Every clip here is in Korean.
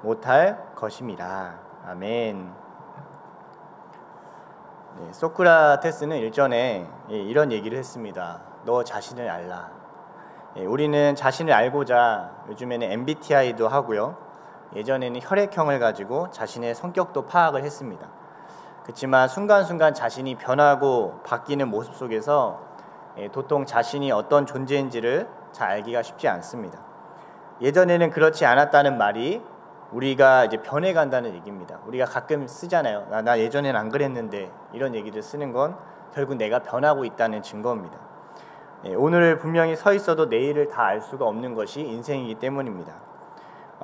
못할 것임이라. 아멘. 소크라테스는 일전에 이런 얘기를 했습니다. 너 자신을 알라. 우리는 자신을 알고자 요즘에는 MBTI도 하고요. 예전에는 혈액형을 가지고 자신의 성격도 파악을 했습니다. 그렇지만 순간순간 자신이 변하고 바뀌는 모습 속에서 도통 자신이 어떤 존재인지를 잘 알기가 쉽지 않습니다. 예전에는 그렇지 않았다는 말이 우리가 이제 변해간다는 얘기입니다. 우리가 가끔 쓰잖아요. 나 예전에는 안 그랬는데, 이런 얘기를 쓰는 건 결국 내가 변하고 있다는 증거입니다. 오늘 분명히 서 있어도 내일을 다 알 수가 없는 것이 인생이기 때문입니다.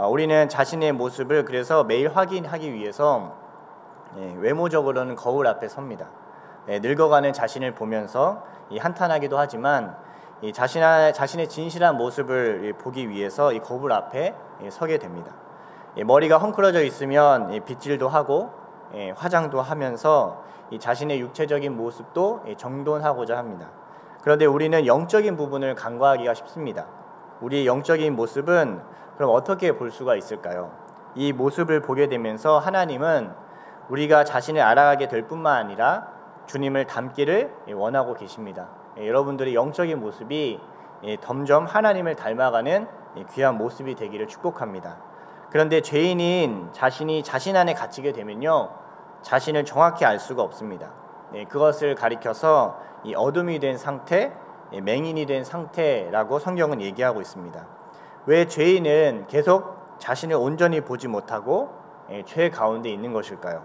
우리는 자신의 모습을 그래서 매일 확인하기 위해서 외모적으로는 거울 앞에 섭니다. 늙어가는 자신을 보면서 한탄하기도 하지만 자신의 진실한 모습을 보기 위해서 이 거울 앞에 서게 됩니다. 머리가 헝클어져 있으면 빗질도 하고 화장도 하면서 자신의 육체적인 모습도 정돈하고자 합니다. 그런데 우리는 영적인 부분을 간과하기가 쉽습니다. 우리의 영적인 모습은 그럼 어떻게 볼 수가 있을까요? 이 모습을 보게 되면서 하나님은 우리가 자신을 알아가게 될 뿐만 아니라 주님을 닮기를 원하고 계십니다. 여러분들의 영적인 모습이 점점 하나님을 닮아가는 귀한 모습이 되기를 축복합니다. 그런데 죄인인 자신이 자신 안에 갇히게 되면요, 자신을 정확히 알 수가 없습니다. 그것을 가리켜서 이 어둠이 된 상태, 맹인이 된 상태라고 성경은 얘기하고 있습니다. 왜 죄인은 계속 자신을 온전히 보지 못하고 죄 가운데 있는 것일까요?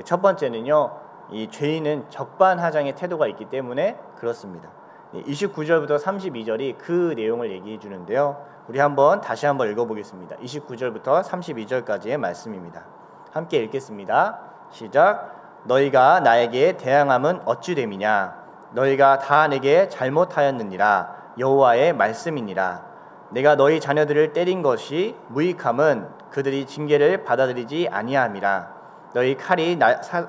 첫 번째는요, 이 죄인은 적반하장의 태도가 있기 때문에 그렇습니다. 29절부터 32절이 그 내용을 얘기해 주는데요. 우리 다시 한번 읽어보겠습니다. 29절부터 32절까지의 말씀입니다. 함께 읽겠습니다. 시작. 너희가 나에게 대항함은 어찌 됨이냐? 너희가 다 내게 잘못하였느니라. 여호와의 말씀이니라. 내가 너희 자녀들을 때린 것이 무익함은 그들이 징계를 받아들이지 아니함이라. 너희 칼이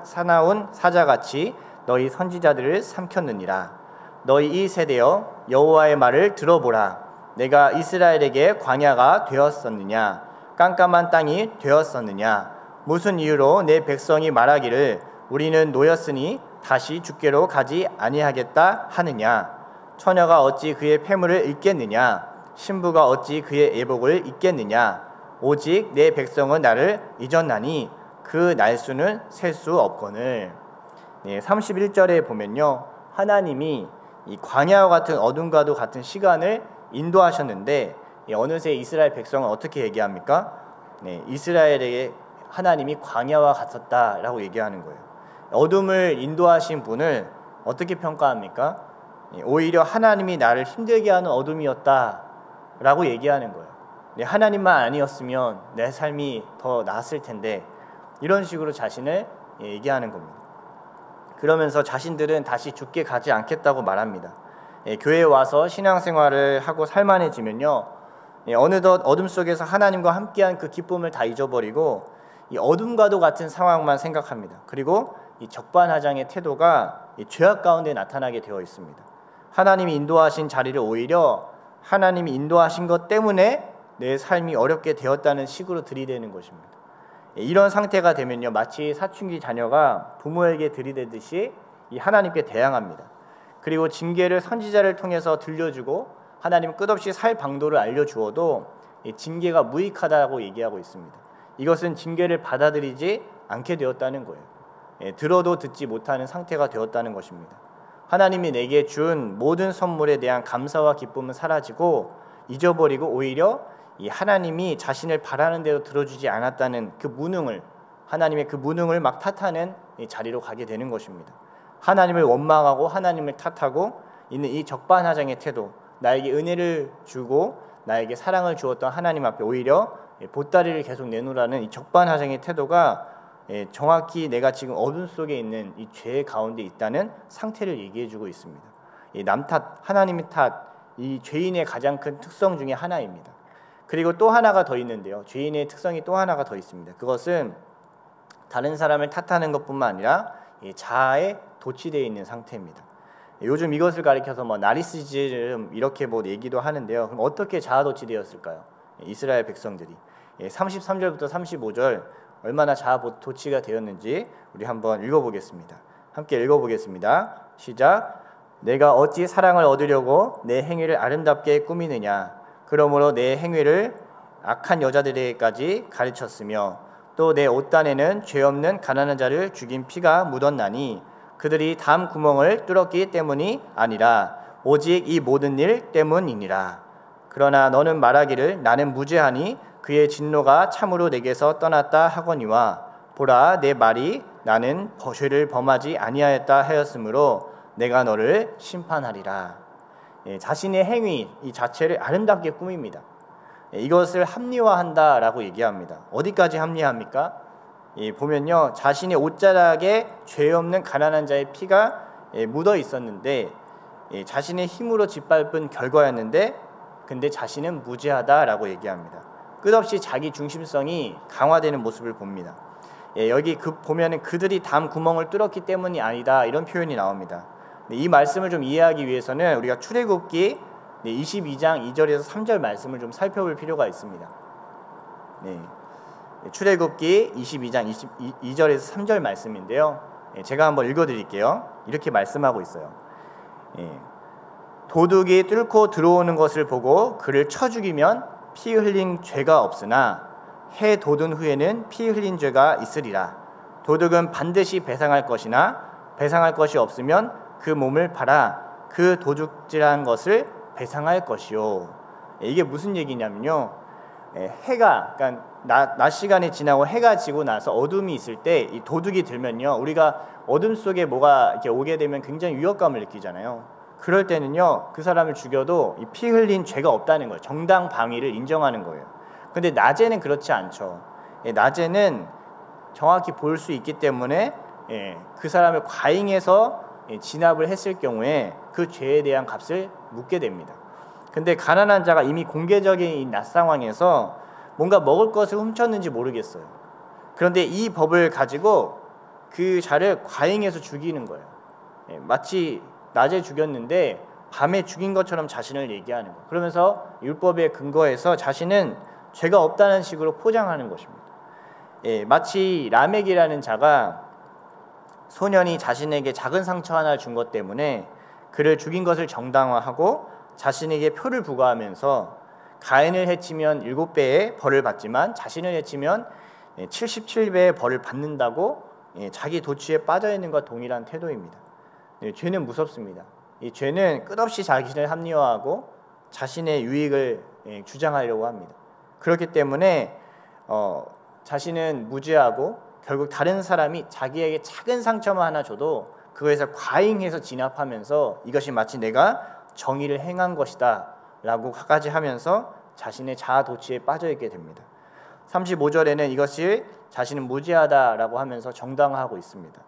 사나운 사자같이 너희 선지자들을 삼켰느니라. 너희 이 세대여 여호와의 말을 들어보라. 내가 이스라엘에게 광야가 되었었느냐? 깜깜한 땅이 되었었느냐? 무슨 이유로 내 백성이 말하기를 우리는 노였으니 다시 주께로 가지 아니하겠다 하느냐? 처녀가 어찌 그의 폐물을 잊겠느냐? 신부가 어찌 그의 애복을 잊겠느냐? 오직 내 백성은 나를 잊었나니 그 날수는 셀 수 없거늘. 31절에 보면요, 하나님이 이 광야와 같은 어둠과도 같은 시간을 인도하셨는데 어느새 이스라엘 백성은 어떻게 얘기합니까? 이스라엘에게 하나님이 광야와 같았다라고 얘기하는 거예요. 어둠을 인도하신 분을 어떻게 평가합니까? 오히려 하나님이 나를 힘들게 하는 어둠이었다라고 얘기하는 거예요. 하나님만 아니었으면 내 삶이 더 나았을 텐데, 이런 식으로 자신을 얘기하는 겁니다. 그러면서 자신들은 다시 죽게 가지 않겠다고 말합니다. 교회에 와서 신앙생활을 하고 살만해지면요, 어느덧 어둠 속에서 하나님과 함께한 그 기쁨을 다 잊어버리고 이 어둠과도 같은 상황만 생각합니다. 그리고 이 적반하장의 태도가 이 죄악 가운데 나타나게 되어 있습니다. 하나님이 인도하신 자리를 오히려 하나님이 인도하신 것 때문에 내 삶이 어렵게 되었다는 식으로 들이대는 것입니다. 이런 상태가 되면요, 마치 사춘기 자녀가 부모에게 들이대듯이 이 하나님께 대항합니다. 그리고 징계를 선지자를 통해서 들려주고 하나님은 끝없이 살 방도를 알려주어도 이 징계가 무익하다고 얘기하고 있습니다. 이것은 징계를 받아들이지 않게 되었다는 거예요. 들어도 듣지 못하는 상태가 되었다는 것입니다. 하나님이 내게 준 모든 선물에 대한 감사와 기쁨은 사라지고 잊어버리고 오히려 이 하나님이 자신을 바라는 대로 들어주지 않았다는 그 무능을, 하나님의 그 무능을 막 탓하는 이 자리로 가게 되는 것입니다. 하나님을 원망하고 하나님을 탓하고 있는 이 적반하장의 태도, 나에게 은혜를 주고 나에게 사랑을 주었던 하나님 앞에 오히려 보따리를 계속 내놓으라는 이 적반하장의 태도가 정확히 내가 지금 어둠 속에 있는 이 죄 가운데 있다는 상태를 얘기해주고 있습니다. 이 남 탓, 하나님의 탓, 이 죄인의 가장 큰 특성 중에 하나입니다. 그리고 또 하나가 더 있는데요, 죄인의 특성이 또 하나가 더 있습니다. 그것은 다른 사람을 탓하는 것뿐만 아니라 자아에 도취되어 있는 상태입니다. 요즘 이것을 가리켜서 나리시즘 이렇게 얘기도 하는데요. 그럼 어떻게 자아 도취되었을까요? 이스라엘 백성들이 33절부터 35절 얼마나 자아도취가 되었는지 우리 한번 읽어보겠습니다. 함께 읽어보겠습니다. 시작. 내가 어찌 사랑을 얻으려고 내 행위를 아름답게 꾸미느냐. 그러므로 내 행위를 악한 여자들에게까지 가르쳤으며 또 내 옷단에는 죄 없는 가난한 자를 죽인 피가 묻었나니 그들이 담 구멍을 뚫었기 때문이 아니라 오직 이 모든 일 때문이니라. 그러나 너는 말하기를 나는 무죄하니 그의 진노가 참으로 내게서 떠났다 하거니와 보라 내 말이 나는 죄를 범하지 아니하였다 하였으므로 내가 너를 심판하리라. 자신의 행위 이 자체를 아름답게 꾸밉니다. 이것을 합리화한다라고 얘기합니다. 어디까지 합리화합니까? 보면요, 자신의 옷자락에 죄 없는 가난한 자의 피가 묻어 있었는데 자신의 힘으로 짓밟은 결과였는데 근데 자신은 무죄하다라고 얘기합니다. 끝없이 자기 중심성이 강화되는 모습을 봅니다. 여기 보면은 그들이 담 구멍을 뚫었기 때문이 아니다 이런 표현이 나옵니다. 이 말씀을 좀 이해하기 위해서는 우리가 출애굽기 22장 2절에서 3절 말씀을 좀 살펴볼 필요가 있습니다. 출애굽기 22장 2절에서 3절 말씀인데요. 제가 한번 읽어드릴게요. 이렇게 말씀하고 있어요. 도둑이 뚫고 들어오는 것을 보고 그를 쳐 죽이면 피 흘린 죄가 없으나 해 돋은 후에는 피 흘린 죄가 있으리라. 도둑은 반드시 배상할 것이나 배상할 것이 없으면 그 몸을 팔아 그 도둑질한 것을 배상할 것이요. 이게 무슨 얘기냐면요, 그러니까 낮 시간이 지나고 해가 지고 나서 어둠이 있을 때 이 도둑이 들면요, 우리가 어둠 속에 뭐가 이렇게 오게 되면 굉장히 위협감을 느끼잖아요. 그럴 때는요, 그 사람을 죽여도 이 피 흘린 죄가 없다는 거예요. 정당 방위를 인정하는 거예요. 근데 낮에는 그렇지 않죠. 낮에는 정확히 볼 수 있기 때문에 그 사람을 과잉해서 진압을 했을 경우에 그 죄에 대한 값을 묻게 됩니다. 근데 가난한 자가 이미 공개적인 이 낮 상황에서 뭔가 먹을 것을 훔쳤는지 모르겠어요. 그런데 이 법을 가지고 그 자를 과잉해서 죽이는 거예요. 마치 낮에 죽였는데 밤에 죽인 것처럼 자신을 얘기하는 거예요. 그러면서 율법에 근거해서 자신은 죄가 없다는 식으로 포장하는 것입니다. 마치 라멕이라는 자가 소년이 자신에게 작은 상처 하나를 준 것 때문에 그를 죽인 것을 정당화하고 자신에게 표를 부과하면서 가인을 해치면 7배의 벌을 받지만 자신을 해치면 77배의 벌을 받는다고 자기 도취에 빠져있는 것과 동일한 태도입니다. 죄는 무섭습니다. 이 죄는 끝없이 자신을 합리화하고 자신의 유익을 주장하려고 합니다. 그렇기 때문에 자신은 무죄하고 결국 다른 사람이 자기에게 작은 상처만 하나 줘도 그거에서 과잉해서 진압하면서 이것이 마치 내가 정의를 행한 것이다 라고까지 하면서 자신의 자아도취에 빠져있게 됩니다. 35절에는 이것이 자신은 무죄하다라고 하면서 정당화하고 있습니다.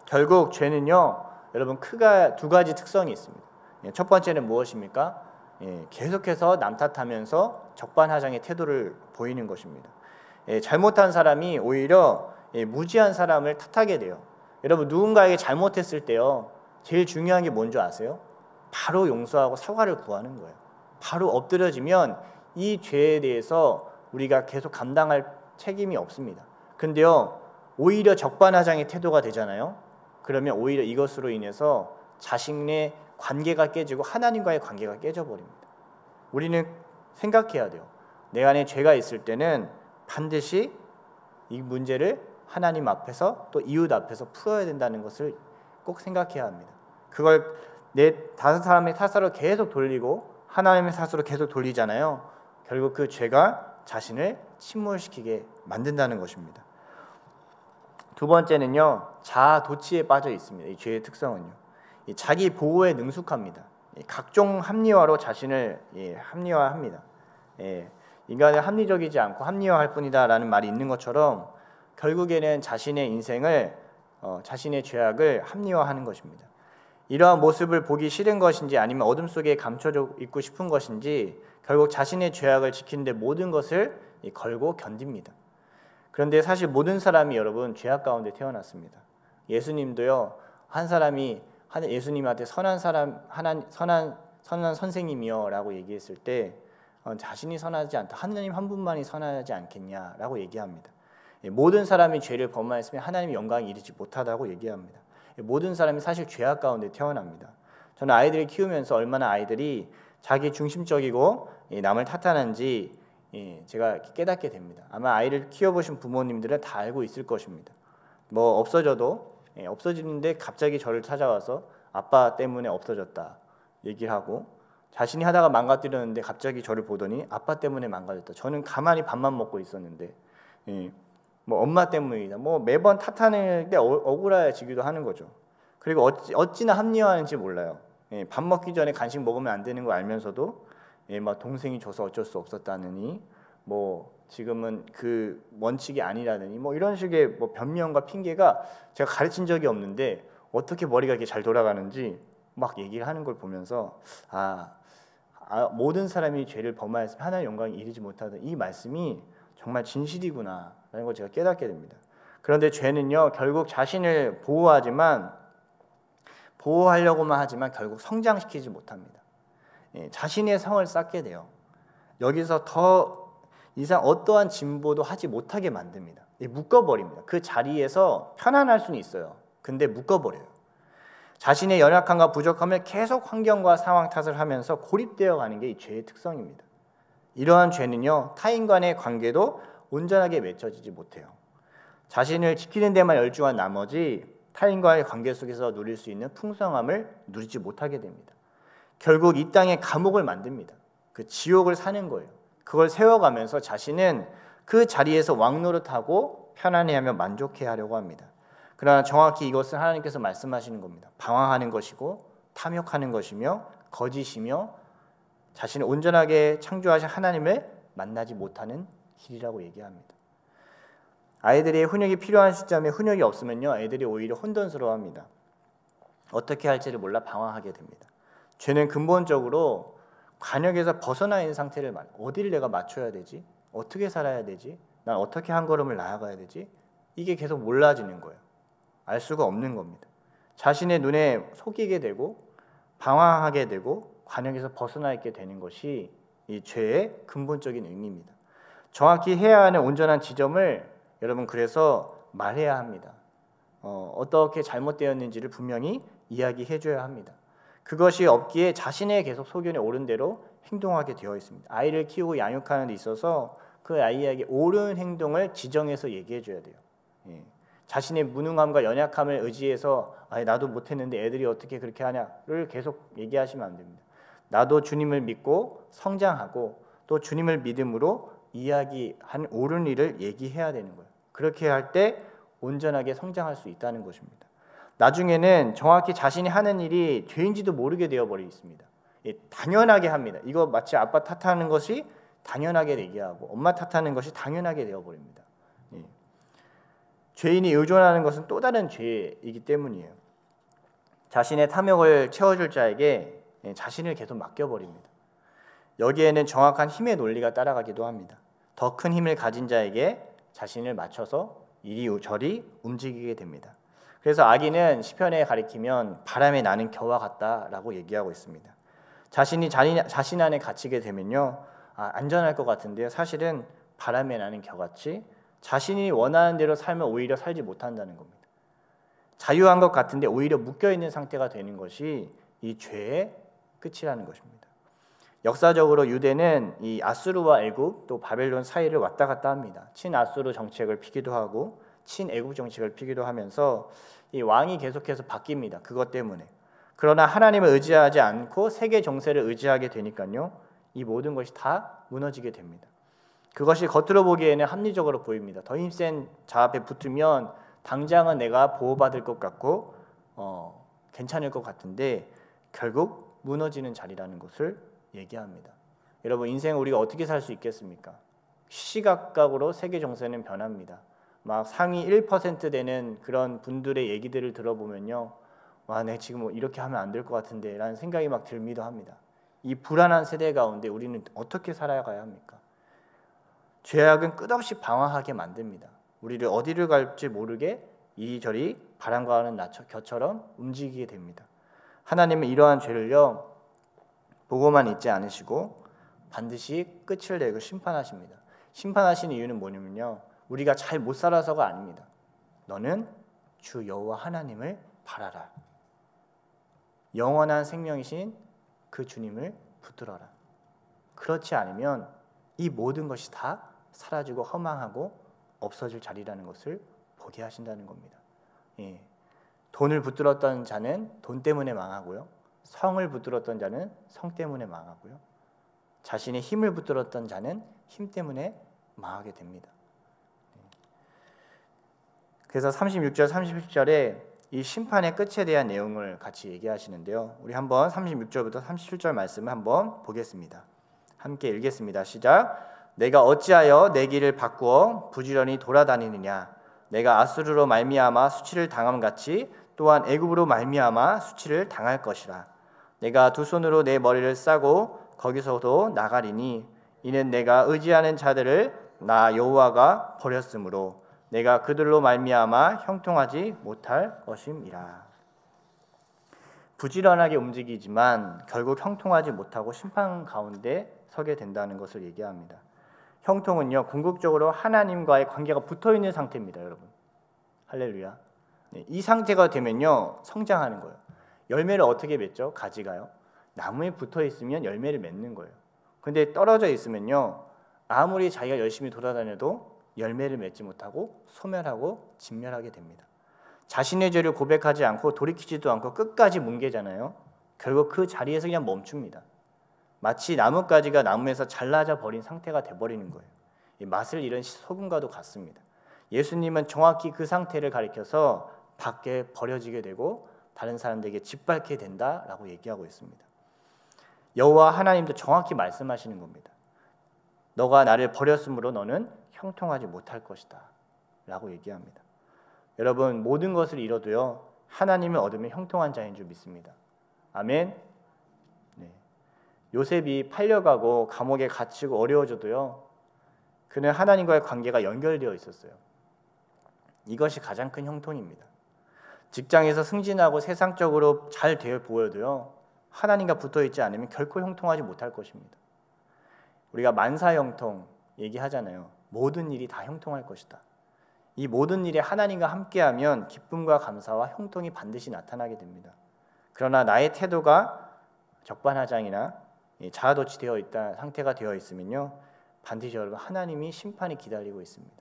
결국 죄는요, 여러분 크게 두 가지 특성이 있습니다. 첫 번째는 무엇입니까? 계속해서 남 탓하면서 적반하장의 태도를 보이는 것입니다. 잘못한 사람이 오히려 무지한 사람을 탓하게 돼요. 여러분 누군가에게 잘못했을 때요, 제일 중요한 게 뭔지 아세요? 바로 용서하고 사과를 구하는 거예요. 바로 엎드려지면 이 죄에 대해서 우리가 계속 감당할 책임이 없습니다. 근데요, 오히려 적반하장의 태도가 되잖아요. 그러면 오히려 이것으로 인해서 자신의 관계가 깨지고 하나님과의 관계가 깨져버립니다. 우리는 생각해야 돼요. 내 안에 죄가 있을 때는 반드시 이 문제를 하나님 앞에서 또 이웃 앞에서 풀어야 된다는 것을 꼭 생각해야 합니다. 그걸 다른 사람의 탓으로 계속 돌리고 하나님의 탓으로 계속 돌리잖아요. 결국 그 죄가 자신을 침몰시키게 만든다는 것입니다. 두 번째는요, 자아도취에 빠져 있습니다. 이 죄의 특성은요, 자기 보호에 능숙합니다. 각종 합리화로 자신을 합리화합니다. 인간은 합리적이지 않고 합리화할 뿐이다라는 말이 있는 것처럼 결국에는 자신의 인생을 자신의 죄악을 합리화하는 것입니다. 이러한 모습을 보기 싫은 것인지 아니면 어둠 속에 감춰져 있고 싶은 것인지 결국 자신의 죄악을 지키는 데 모든 것을 걸고 견딥니다. 그런데 사실 모든 사람이 여러분 죄악 가운데 태어났습니다. 예수님도요, 한 사람이 예수님한테 선한 선생님이요라고 얘기했을 때 자신이 선하지 않다. 하나님 한 분만이 선하지 않겠냐라고 얘기합니다. 모든 사람이 죄를 범하였으면 하나님의 영광에 이르지 못하다고 얘기합니다. 모든 사람이 사실 죄악 가운데 태어납니다. 저는 아이들을 키우면서 얼마나 아이들이 자기 중심적이고 남을 탓하는지 제가 깨닫게 됩니다. 아마 아이를 키워보신 부모님들은 다 알고 있을 것입니다. 뭐 없어져도 없어지는데 갑자기 저를 찾아와서 아빠 때문에 없어졌다 얘기를 하고, 자신이 하다가 망가뜨렸는데 갑자기 저를 보더니 아빠 때문에 망가졌다. 저는 가만히 밥만 먹고 있었는데 뭐 엄마 때문이다. 뭐 매번 탓하는 게 억울해지기도 하는 거죠. 그리고 어찌나 합리화하는지 몰라요. 밥 먹기 전에 간식 먹으면 안 되는 거 알면서도 막 동생이 줘서 어쩔 수 없었다느니, 뭐 지금은 그 원칙이 아니라느니, 뭐 이런 식의 뭐 변명과 핑계가 제가 가르친 적이 없는데 어떻게 머리가 이렇게 잘 돌아가는지 막 얘기를 하는 걸 보면서 모든 사람이 죄를 범하였으면 하나님의 영광에 이르지 못하던 이 말씀이 정말 진실이구나라는 걸 제가 깨닫게 됩니다. 그런데 죄는요, 결국 자신을 보호하려고만 하지만 결국 성장시키지 못합니다. 자신의 성을 쌓게 돼요. 여기서 더 이상 어떠한 진보도 하지 못하게 만듭니다. 묶어버립니다. 그 자리에서 편안할 수는 있어요. 근데 묶어버려요. 자신의 연약함과 부족함을 계속 환경과 상황 탓을 하면서 고립되어 가는 게 이 죄의 특성입니다. 이러한 죄는요, 타인간의 관계도 온전하게 맺혀지지 못해요. 자신을 지키는 데만 열중한 나머지 타인과의 관계 속에서 누릴 수 있는 풍성함을 누리지 못하게 됩니다. 결국 이 땅에 감옥을 만듭니다. 그 지옥을 사는 거예요. 그걸 세워가면서 자신은 그 자리에서 왕노릇하고 편안해하며 만족해하려고 합니다. 그러나 정확히 이것은 하나님께서 말씀하시는 겁니다. 방황하는 것이고 탐욕하는 것이며 거짓이며 자신을 온전하게 창조하신 하나님을 만나지 못하는 길이라고 얘기합니다. 아이들이 훈육이 필요한 시점에 훈육이 없으면요, 애들이 오히려 혼돈스러워합니다. 어떻게 할지를 몰라 방황하게 됩니다. 죄는 근본적으로 관역에서 벗어나 있는 상태를 어디를 내가 맞춰야 되지? 어떻게 살아야 되지? 난 어떻게 한 걸음을 나아가야 되지? 이게 계속 몰라지는 거예요. 알 수가 없는 겁니다. 자신의 눈에 속이게 되고 방황하게 되고 관역에서 벗어나 있게 되는 것이 이 죄의 근본적인 의미입니다. 정확히 해야 하는 온전한 지점을 여러분 그래서 말해야 합니다. 어떻게 잘못되었는지를 분명히 이야기해줘야 합니다. 그것이 없기에 자신의 계속 소견에 옳은 대로 행동하게 되어 있습니다. 아이를 키우고 양육하는 데 있어서 그 아이에게 옳은 행동을 지정해서 얘기해줘야 돼요. 자신의 무능함과 연약함을 의지해서 나도 못했는데 애들이 어떻게 그렇게 하냐를 계속 얘기하시면 안 됩니다. 나도 주님을 믿고 성장하고 또 주님을 믿음으로 이야기한 옳은 일을 얘기해야 되는 거예요. 그렇게 할 때 온전하게 성장할 수 있다는 것입니다. 나중에는 정확히 자신이 하는 일이 죄인지도 모르게 되어버리고 있습니다. 당연하게 합니다. 이거 마치 아빠 탓하는 것이 당연하게 얘기하고 엄마 탓하는 것이 당연하게 되어버립니다. 죄인이 의존하는 것은 또 다른 죄이기 때문이에요. 자신의 탐욕을 채워줄 자에게 자신을 계속 맡겨버립니다. 여기에는 정확한 힘의 논리가 따라가기도 합니다. 더 큰 힘을 가진 자에게 자신을 맞춰서 이리저리 움직이게 됩니다. 그래서 아기는 시편에 가리키면 바람에 나는 겨와 같다라고 얘기하고 있습니다. 자신이 자신 안에 갇히게 되면요, 안전할 것 같은데요, 사실은 바람에 나는 겨같이 자신이 원하는 대로 살면 오히려 살지 못한다는 겁니다. 자유한 것 같은데 오히려 묶여있는 상태가 되는 것이 이 죄의 끝이라는 것입니다. 역사적으로 유대는 이 아수르와 애굽 또 바벨론 사이를 왔다 갔다 합니다. 친아수르 정책을 피기도 하고 친애굽 정책을 피기도 하면서 이 왕이 계속해서 바뀝니다. 그것 때문에. 그러나 하나님을 의지하지 않고 세계 정세를 의지하게 되니까요, 이 모든 것이 다 무너지게 됩니다. 그것이 겉으로 보기에는 합리적으로 보입니다. 더 힘센 자 앞에 붙으면 당장은 내가 보호받을 것 같고 괜찮을 것 같은데 결국 무너지는 자리라는 것을 얘기합니다. 여러분, 인생을 우리가 어떻게 살 수 있겠습니까? 시시각각으로 세계 정세는 변합니다. 막 상위 1% 되는 그런 분들의 얘기들을 들어보면요, 내가 지금 이렇게 하면 안 될 것 같은데 라는 생각이 막 들기도 합니다. 이 불안한 세대 가운데 우리는 어떻게 살아가야 합니까? 죄악은 끝없이 방황하게 만듭니다. 우리를 어디를 갈지 모르게 이리저리 바람과 하는 겨처럼 움직이게 됩니다. 하나님은 이러한 죄를요, 보고만 있지 않으시고 반드시 끝을 내고 심판하십니다. 심판하시는 이유는 뭐냐면요, 우리가 잘 못 살아서가 아닙니다. 너는 주 여호와 하나님을 바라라. 영원한 생명이신 그 주님을 붙들어라. 그렇지 않으면 이 모든 것이 다 사라지고 허망하고 없어질 자리라는 것을 보게 하신다는 겁니다. 예. 돈을 붙들었던 자는 돈 때문에 망하고요, 성을 붙들었던 자는 성 때문에 망하고요, 자신의 힘을 붙들었던 자는 힘 때문에 망하게 됩니다. 그래서 36절, 37절에 이 심판의 끝에 대한 내용을 같이 얘기하시는데요. 우리 한번 36절부터 37절 말씀을 한번 보겠습니다. 함께 읽겠습니다. 시작. 내가 어찌하여 내 길을 바꾸어 부지런히 돌아다니느냐. 내가 아수르로 말미암아 수치를 당함같이 또한 애굽으로 말미암아 수치를 당할 것이라. 내가 두 손으로 내 머리를 싸고 거기서도 나가리니 이는 내가 의지하는 자들을 나 여호와가 버렸으므로 내가 그들로 말미암아 형통하지 못할 것임이라. 부지런하게 움직이지만 결국 형통하지 못하고 심판 가운데 서게 된다는 것을 얘기합니다. 형통은요, 궁극적으로 하나님과의 관계가 붙어있는 상태입니다. 여러분, 할렐루야. 네, 이 상태가 되면요 성장하는 거예요. 열매를 어떻게 맺죠? 가지가요, 나무에 붙어있으면 열매를 맺는 거예요. 근데 떨어져 있으면요, 아무리 자기가 열심히 돌아다녀도 열매를 맺지 못하고 소멸하고 진멸하게 됩니다. 자신의 죄를 고백하지 않고 돌이키지도 않고 끝까지 뭉개잖아요. 결국 그 자리에서 그냥 멈춥니다. 마치 나뭇가지가 나무에서 잘라져 버린 상태가 돼버리는 거예요. 이 맛을 잃은 소금과도 같습니다. 예수님은 정확히 그 상태를 가리켜서 밖에 버려지게 되고 다른 사람들에게 짓밟게 된다라고 얘기하고 있습니다. 여호와 하나님도 정확히 말씀하시는 겁니다. 너가 나를 버렸으므로 너는 형통하지 못할 것이다 라고 얘기합니다. 여러분, 모든 것을 잃어도요 하나님을 얻으면 형통한 자인 줄 믿습니다. 아멘. 네. 요셉이 팔려가고 감옥에 갇히고 어려워져도요 그는 하나님과의 관계가 연결되어 있었어요. 이것이 가장 큰 형통입니다. 직장에서 승진하고 세상적으로 잘 되어 보여도요 하나님과 붙어있지 않으면 결코 형통하지 못할 것입니다. 우리가 만사형통 얘기하잖아요. 모든 일이 다 형통할 것이다. 이 모든 일에 하나님과 함께하면 기쁨과 감사와 형통이 반드시 나타나게 됩니다. 그러나 나의 태도가 적반하장이나 자아도취되어 있다 상태가 되어 있으면요 반드시 여러분 하나님이 심판이 기다리고 있습니다.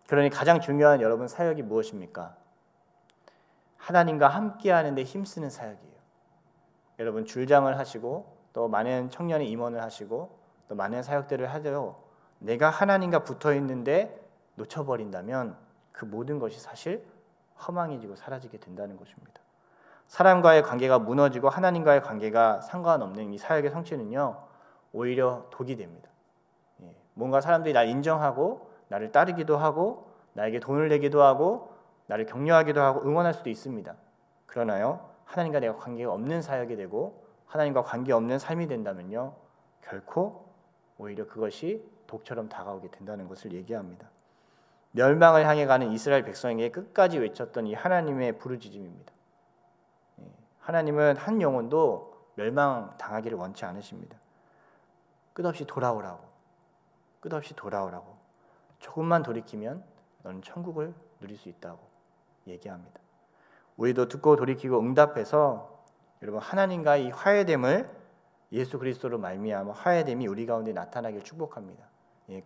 그러니 가장 중요한 여러분 사역이 무엇입니까? 하나님과 함께하는 데 힘쓰는 사역이에요. 여러분 줄장을 하시고 또 많은 청년의 임원을 하시고 또 많은 사역들을 하도록 내가 하나님과 붙어있는데 놓쳐버린다면 그 모든 것이 사실 허망해지고 사라지게 된다는 것입니다. 사람과의 관계가 무너지고 하나님과의 관계가 상관없는 이 사역의 성취는요 오히려 독이 됩니다. 뭔가 사람들이 날 인정하고 나를 따르기도 하고 나에게 돈을 내기도 하고 나를 격려하기도 하고 응원할 수도 있습니다. 그러나요 하나님과 내가 관계가 없는 사역이 되고 하나님과 관계없는 삶이 된다면요 결코 오히려 그것이 독처럼 다가오게 된다는 것을 얘기합니다. 멸망을 향해 가는 이스라엘 백성에게 끝까지 외쳤던 이 하나님의 부르짖음입니다. 하나님은 한 영혼도 멸망당하기를 원치 않으십니다. 끝없이 돌아오라고, 끝없이 돌아오라고, 조금만 돌이키면 너는 천국을 누릴 수 있다고 얘기합니다. 우리도 듣고 돌이키고 응답해서 여러분 하나님과의 이 화해됨을 예수 그리스도로 말미암아 화해됨이 우리 가운데 나타나길 축복합니다.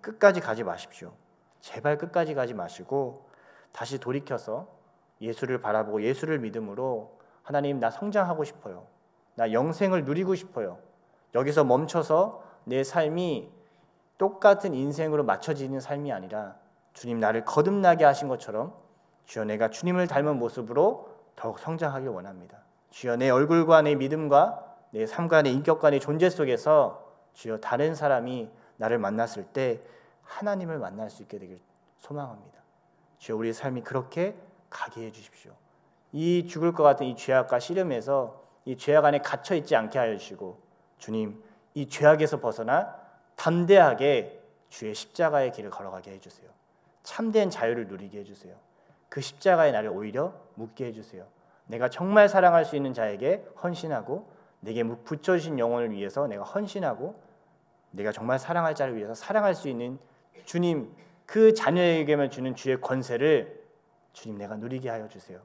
끝까지 가지 마십시오. 제발 끝까지 가지 마시고 다시 돌이켜서 예수를 바라보고 예수를 믿음으로 하나님 나 성장하고 싶어요. 나 영생을 누리고 싶어요. 여기서 멈춰서 내 삶이 똑같은 인생으로 맞춰지는 삶이 아니라 주님 나를 거듭나게 하신 것처럼 주여 내가 주님을 닮은 모습으로 더욱 성장하길 원합니다. 주여 내 얼굴과 내 믿음과 내 삶과 내 인격과 내 존재 속에서 주여 다른 사람이 나를 만났을 때 하나님을 만날 수 있게 되길 소망합니다. 주여 우리의 삶이 그렇게 가게 해주십시오. 이 죽을 것 같은 이 죄악과 씨름에서 이 죄악 안에 갇혀 있지 않게 하여 주시고 주님 이 죄악에서 벗어나 담대하게 주의 십자가의 길을 걸어가게 해주세요. 참된 자유를 누리게 해주세요. 그 십자가의 나를 오히려 묻게 해주세요. 내가 정말 사랑할 수 있는 자에게 헌신하고 내게 붙여주신 영혼을 위해서 내가 헌신하고 내가 정말 사랑할 자를 위해서 사랑할 수 있는 주님, 그 자녀에게만 주는 주의 권세를 주님 내가 누리게 하여 주세요.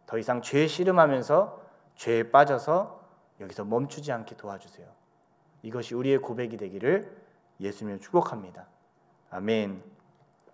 더 이상 죄에 씨름하면서 죄에 빠져서 여기서 멈추지 않게 도와주세요. 이것이 우리의 고백이 되기를 예수님을 축복합니다. 아멘.